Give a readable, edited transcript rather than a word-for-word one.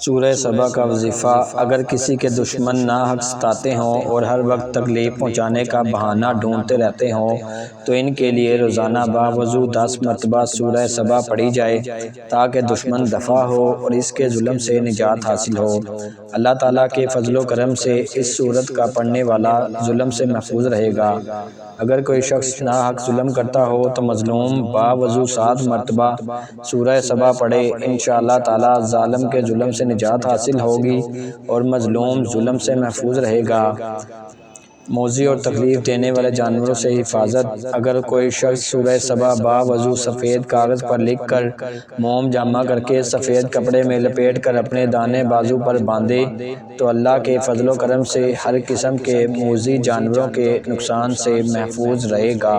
سورہ سبا کا وظیفہ: اگر کسی کے دشمن ناحق ستاتے ہوں اور ہر وقت تکلیف پہنچانے کا بہانہ ڈھونڈتے رہتے ہوں تو ان کے لیے روزانہ باوضو 10 مرتبہ سورہ سبا پڑھی جائے تاکہ دشمن دفع ہو اور اس کے ظلم سے نجات حاصل ہو۔ اللہ تعالیٰ کے فضل و کرم سے اس سورت کا پڑھنے والا ظلم سے محفوظ رہے گا۔ اگر کوئی شخص ناحق ظلم کرتا ہو تو مظلوم باوضو 7 مرتبہ سورہ سبا پڑھے، انشاءاللہ تعالیٰ ظالم کے ظلم سے نجات حاصل ہوگی اور مظلوم ظلم سے محفوظ رہے گا۔ موذی اور تکلیف دینے والے جانوروں سے حفاظت: اگر کوئی شخص سورہ سبا باوضو سفید کاغذ پر لکھ کر موم جمع کر کے سفید کپڑے میں لپیٹ کر اپنے دانے بازو پر باندھے تو اللہ کے فضل و کرم سے ہر قسم کے موذی جانوروں کے نقصان سے محفوظ رہے گا۔